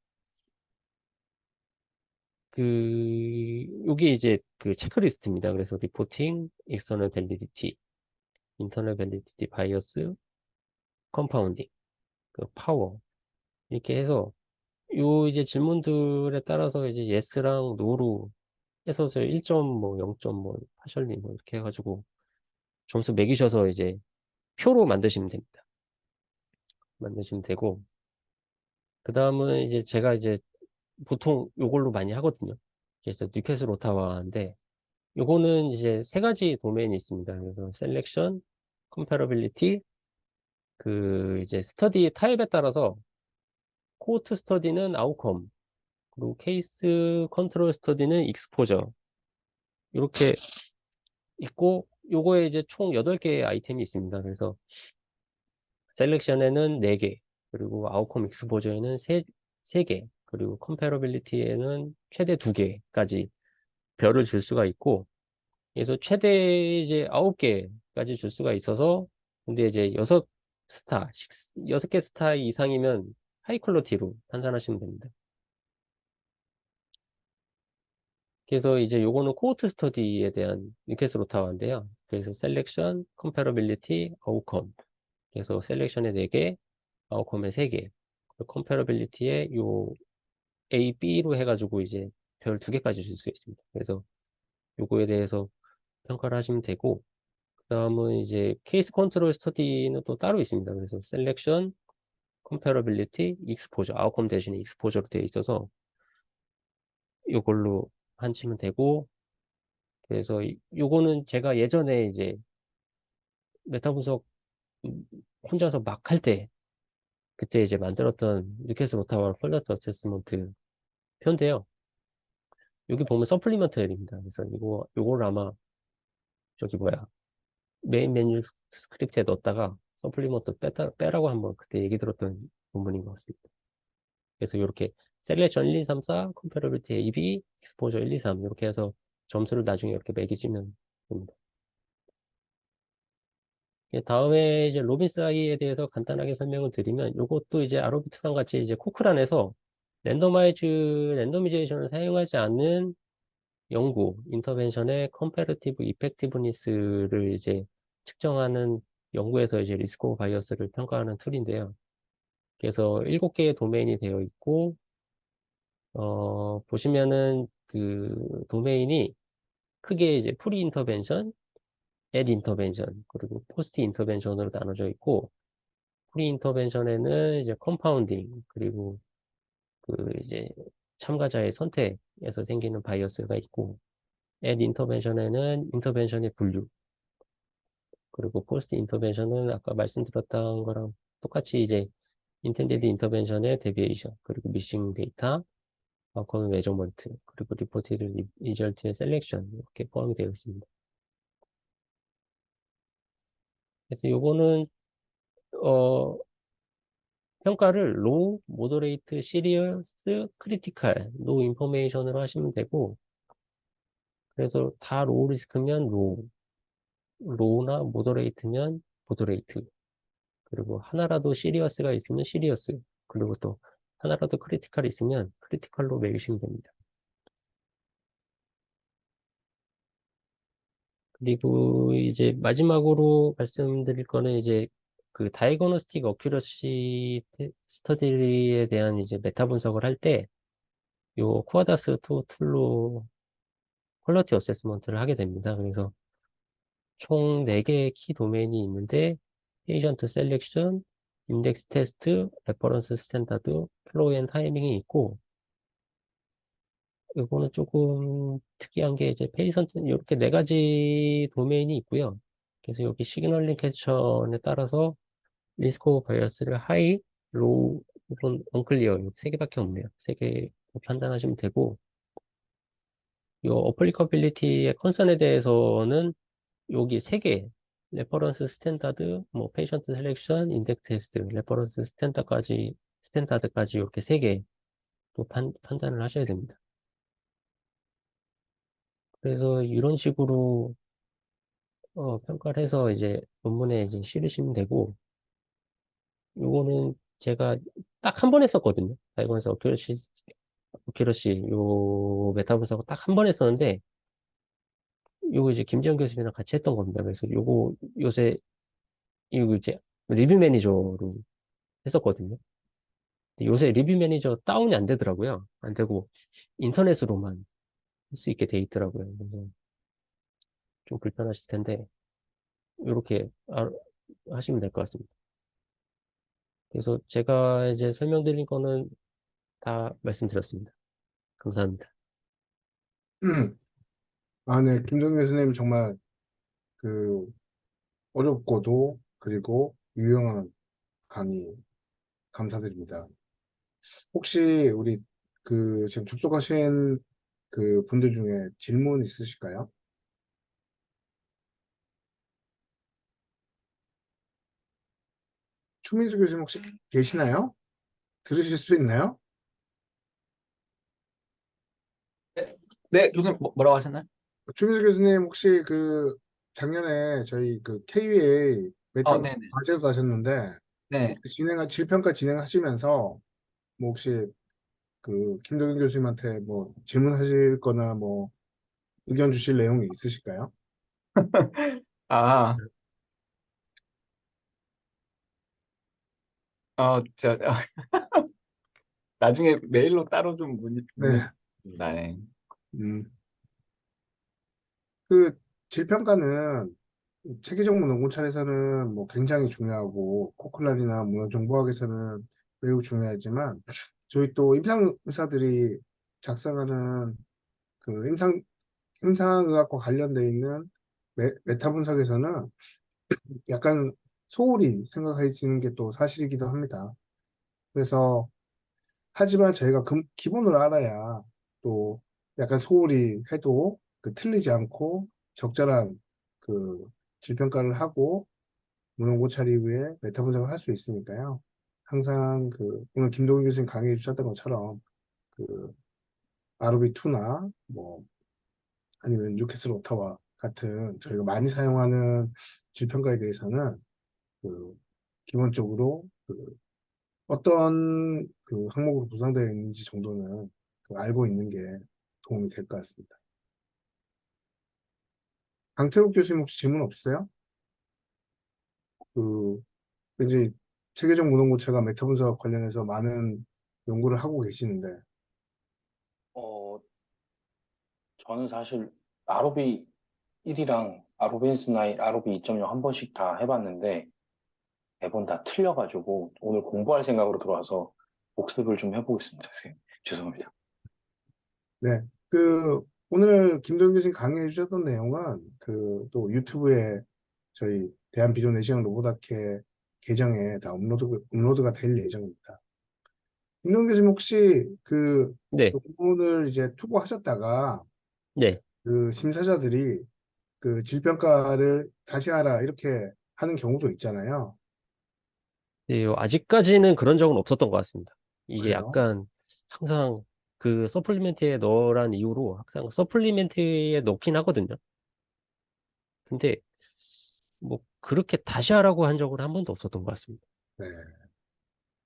요게 이제 그 체크리스트입니다. 그래서 리포팅, 익스터널 밸리디티, 인터널 밸리디티, 바이어스, 컴파운딩, 그 파워 이렇게 해서 요 이제 질문들에 따라서 이제 예스랑 노로 해서 저 1점 뭐 0점 뭐 파셜리 뭐 이렇게 해가지고 점수 매기셔서 이제 표로 만드시면 됩니다. 만드시면 되고 그 다음은 이제 제가 이제 보통 요걸로 많이 하거든요. 그래서 뉴캐슬 오타와인데 요거는 이제 세 가지 도메인이 있습니다. 그래서 셀렉션, 컴패러빌리티, 그 이제 스터디 타입에 따라서 코호트 스터디는 아웃컴, 그리고 케이스 컨트롤 스터디는 익스포저 이렇게 있고 요거에 이제 총 8개의 아이템이 있습니다. 그래서 셀렉션에는 4개, 그리고 아웃컴 익스포저에는 3개, 그리고 컴패러빌리티에는 최대 2개까지 별을 줄 수가 있고 그래서 최대 이제 9개까지 줄 수가 있어서 근데 이제 6개 스타 이상이면 하이 퀄리티로 판단하시면 됩니다. 그래서 이제 요거는 코호트 스터디에 대한 뉴캐슬 오타와인데요. 그래서 셀렉션, 컴패러빌리티, 아웃컴. 그래서 셀렉션에 4개, 아웃컴에 3개. 컴패러빌리티에 요 A, B로 해가지고 이제 별 2개까지 줄 수 있습니다. 그래서 요거에 대해서 평가를 하시면 되고 그 다음은 이제 케이스 컨트롤 스터디는 또 따로 있습니다. 그래서 셀렉션, 컴패러빌리티, 익스포저, 아웃컴 대신에 익스포저로 되어 있어서 이걸로 하시면 되고 그래서 요거는 제가 예전에 이제 메타 분석 혼자서 막 할 때 그때 이제 만들었던 뉴캐슬 오타와 퀄리티 어세스먼트 표인데요. 여기 보면 서플리먼트입니다. 그래서 요걸 아마 저기 뭐야 메인 메뉴 스크립트에 넣었다가 서플리먼트 빼라고 한번 그때 얘기 들었던 부분인 것 같습니다. 그래서 이렇게 셀렉션 1, 2, 3, 4, 컴패러빌티 A, B, 익스포저 1, 2, 3 이렇게 해서 점수를 나중에 이렇게 매기시면 됩니다. 다음에 이제 로빈스 아이에 대해서 간단하게 설명을 드리면 이것도 이제 아로비트랑 같이 이제 코크란에서 랜더미제이션을 사용하지 않는 연구, 인터벤션의 컴패러티브 이펙티브니스를 이제 측정하는 연구에서 이제 리스크 오브 바이어스를 평가하는 툴인데요. 그래서 7개의 도메인이 되어 있고 보시면은 그 도메인이 크게 이제 프리 인터벤션, 앳 인터벤션, 그리고 포스트 인터벤션으로 나눠져 있고, 프리 인터벤션에는 이제 컴파운딩, 그리고 그 이제 참가자의 선택에서 생기는 바이어스가 있고, 앳 인터벤션에는 인터벤션의 분류, 그리고 포스트 인터벤션은 아까 말씀드렸던 거랑 똑같이 이제 인텐디드 인터벤션의 데비에이션, 그리고 미싱 데이터, 아웃컴 메저먼트, 그리고 리포티드 리절트의 셀렉션 이렇게 포함이 되어 있습니다. 그래서 요거는 어 평가를 로우, 모더레이트, 시리어스, 크리티컬, 노 인포메이션으로 하시면 되고, 그래서 다 로우 리스크면 로우, 로우나 모더레이트면 모더레이트, 그리고 하나라도 시리어스가 있으면 시리어스, 그리고 또 하나라도 크리티컬이 있으면 크리티컬로 매기시면 됩니다. 그리고 이제 마지막으로 말씀드릴 거는 이제 그 다이거노스틱 어큐러시 스터디에 대한 이제 메타 분석을 할 때 요 쿠아다스 툴로 퀄리티 어세스먼트를 하게 됩니다. 그래서 총 4개의 키 도메인이 있는데 페이션트 셀렉션, 인덱스 테스트, 레퍼런스 스탠다드, 플로우 앤 타이밍이 있고 이거는 조금 특이한 게 이제 페이션트 이렇게 4가지 도메인이 있고요. 그래서 여기 시그널링 캐처에 따라서 리스크 오브 바이어스를 하이, 로우, 혹은 언클리어 이렇게 3개밖에 없네요. 3개 판단하시면 되고 이 어플리커빌리티의 컨선에 대해서는 여기 3개 레퍼런스 스탠다드, 뭐 페이션트 셀렉션, 인덱스 테스트, 레퍼런스 스탠다드까지 이렇게 3개 또 판단을 하셔야 됩니다. 그래서 이런 식으로 평가를 해서 이제 논문에 이제 실으시면 되고 요거는 제가 딱 한 번 했었거든요. 다이건에서 오키러시 요 메타 분석을 딱 한 번 했었는데 요거 이제 김지영 교수님이랑 같이 했던 겁니다. 그래서 요거 요새 이거 이제 리뷰 매니저로 했었거든요. 근데 요새 리뷰 매니저 다운이 안 되더라고요. 안 되고 인터넷으로만 할 수 있게 돼 있더라고요. 그래서 좀 불편하실 텐데 이렇게 하시면 될 것 같습니다. 그래서 제가 이제 설명드린 거는 다 말씀드렸습니다. 감사합니다. 아, 네. 김동 교수님 정말 그 어렵고도 그리고 유용한 강의 감사드립니다. 혹시 우리 그 지금 접속하신 그 분들 중에 질문 있으실까요? 추민수 교수님 혹시 계시나요? 들으실 수 있나요? 네, 네, 교수님 뭐라고 하셨나요? 추민수 교수님 혹시 그 작년에 저희 그 KUA 메타부 네네. 과제도 하셨는데 네. 그 질평가 진행하시면서 뭐 혹시 그 김동현 교수님한테 뭐 질문하실 거나 뭐 의견 주실 내용이 있으실까요? 아, 저, 나중에 메일로 따로 좀 문의 네. 드립니다. 네. 음, 그 질평가는 체계적 문헌고찰에서는 뭐 굉장히 중요하고 코클란이나 문헌정보학에서는 매우 중요하지만 저희 또 임상 의사들이 작성하는 그 임상의학과 관련돼 있는 메타 분석에서는 약간 소홀히 생각해지는 게 또 사실이기도 합니다. 그래서 하지만 저희가 기본으로 알아야 또 약간 소홀히 해도 그 틀리지 않고 적절한 그 질평가를 하고 문헌고찰 이후에 메타 분석을 할 수 있으니까요. 항상 그 오늘 김동훈 교수님 강의해 주셨던 것처럼 그 ROV2나 뭐 아니면 뉴캐슬 오타와 같은 저희가 많이 사용하는 질평가에 대해서는 그 기본적으로 그 어떤 그 항목으로 구성되어 있는지 정도는 그 알고 있는 게 도움이 될 것 같습니다. 강태욱 교수님 혹시 질문 없으세요? 그 이제 체계적 문헌고체가 메타 분석 관련해서 많은 연구를 하고 계시는데, 어, 저는 사실 ROV 1이랑 ROV 인스나인, ROV 2.0 한 번씩 다 해봤는데 매번 다 틀려가지고 오늘 공부할 생각으로 들어와서 복습을 좀 해보겠습니다, 선생님. 죄송합니다. 네. 그 오늘 김도현 교수님 강의해 주셨던 내용은 그 또 유튜브에 저희 대한비디오내시경 로보다케 계정에 다 업로드가 될 예정입니다. 김도현 교수님 혹시 그 네, 논문을 이제 투고하셨다가 네. 그 심사자들이 그 질평가를 다시 하라 이렇게 하는 경우도 있잖아요. 네, 아직까지는 그런 적은 없었던 것 같습니다. 이게 그래요? 약간 항상 그 서플리멘트에 넣으란 이유로 항상 서플리멘트에 넣긴 하거든요. 근데 뭐 그렇게 다시 하라고 한 적은 한 번도 없었던 것 같습니다. 네.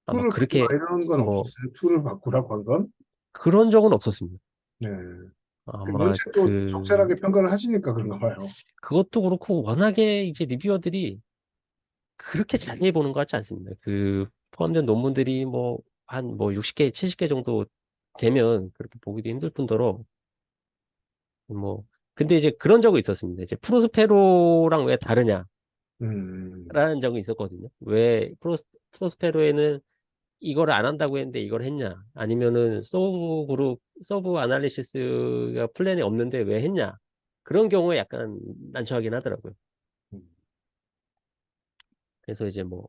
아마 툴을 바꾸라 그렇게 이런 건 뭐 없었어요? 툴을 바꾸라고 한 건? 그런 적은 없었습니다. 네. 아마 면체 또 적절하게 평가를 하시니까 그런가 봐요. 그것도 그렇고 워낙에 이제 리뷰어들이 그렇게 자세히 보는 것 같지 않습니다. 그 포함된 논문들이 뭐 한 뭐 60개, 70개 정도 되면 그렇게 보기도 힘들 뿐더러 뭐 근데 이제 그런 적은 있었습니다. 이제 프로스페로랑 왜 다르냐라는 음, 적이 있었거든요. 왜 프로스페로에는 이거를 안 한다고 했는데 이걸 했냐? 아니면은 서브 아날리시스가 플랜에 없는데 왜 했냐? 그런 경우에 약간 난처하긴 하더라고요. 음. 그래서 이제 뭐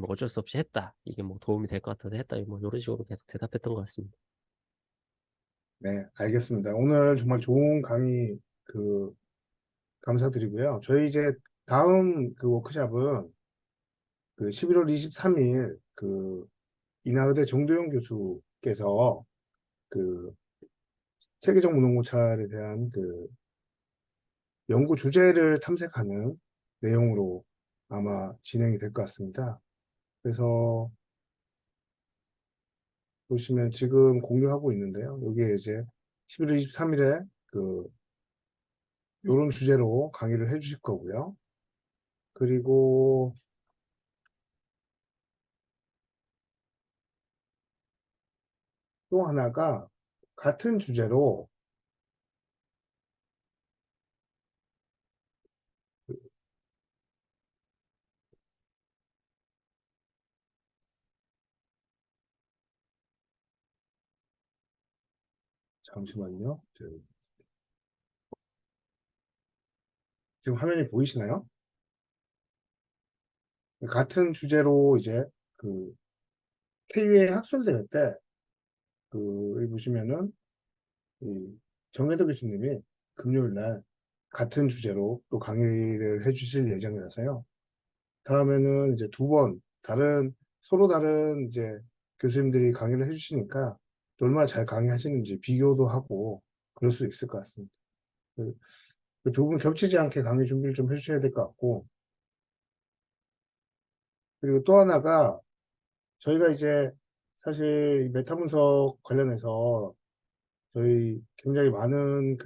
어쩔 수 없이 했다. 이게 뭐 도움이 될 것 같아서 했다. 뭐 이런 식으로 계속 대답했던 것 같습니다. 네, 알겠습니다. 오늘 정말 좋은 강의 감사드리고요. 저희 이제 다음 워크샵은 11월 23일 인하의대 정도영 교수께서 그 체계적 무농고찰에 대한 연구 주제를 탐색하는 내용으로 아마 진행이 될 것 같습니다. 그래서 보시면 지금 공유하고 있는데요. 여기에 이제 11월 23일에 요런 주제로 강의를 해주실 거고요. 그리고 또 하나가 같은 주제로 잠시만요. 지금 화면이 보이시나요? 같은 주제로 이제 그 KUA 학술대회 때 여기 보시면은 이 정혜도 교수님이 금요일 날 같은 주제로 또 강의를 해주실 예정이라서요. 다음에는 이제 두 번 서로 다른 이제 교수님들이 강의를 해주시니까 또 얼마나 잘 강의하시는지 비교도 하고 그럴 수 있을 것 같습니다. 두 분 겹치지 않게 강의 준비를 좀 해주셔야 될 것 같고, 그리고 또 하나가 저희가 이제 사실 이 메타 분석 관련해서 저희 굉장히 많은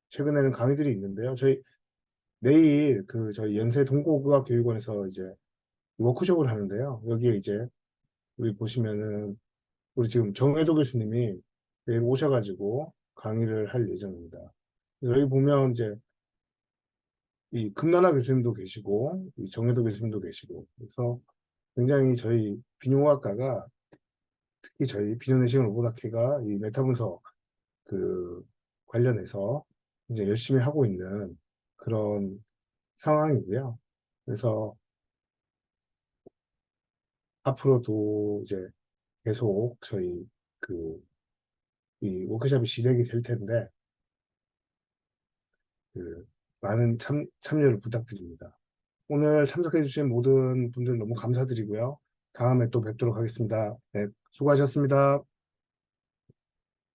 최근에는 강의들이 있는데요. 저희 내일 저희 연세 동국의학교육원에서 이제 워크숍을 하는데요. 여기에 이제 우리 보시면은 우리 지금 정혜도 교수님이 내일 오셔가지고 강의를 할 예정입니다. 그래서 여기 보면 이제 이 금나라 교수님도 계시고 이 정혜도 교수님도 계시고 그래서 굉장히 저희 비뇨학과가 특히 저희 비뇨내시경 로봇학회가 이 메타 분석 관련해서 이제 열심히 하고 있는 그런 상황이고요. 그래서 앞으로도 이제 계속 저희 이 워크숍이 진행이 될 텐데 많은 참여를 부탁드립니다. 오늘 참석해주신 모든 분들 너무 감사드리고요. 다음에 또 뵙도록 하겠습니다. 네, 수고하셨습니다.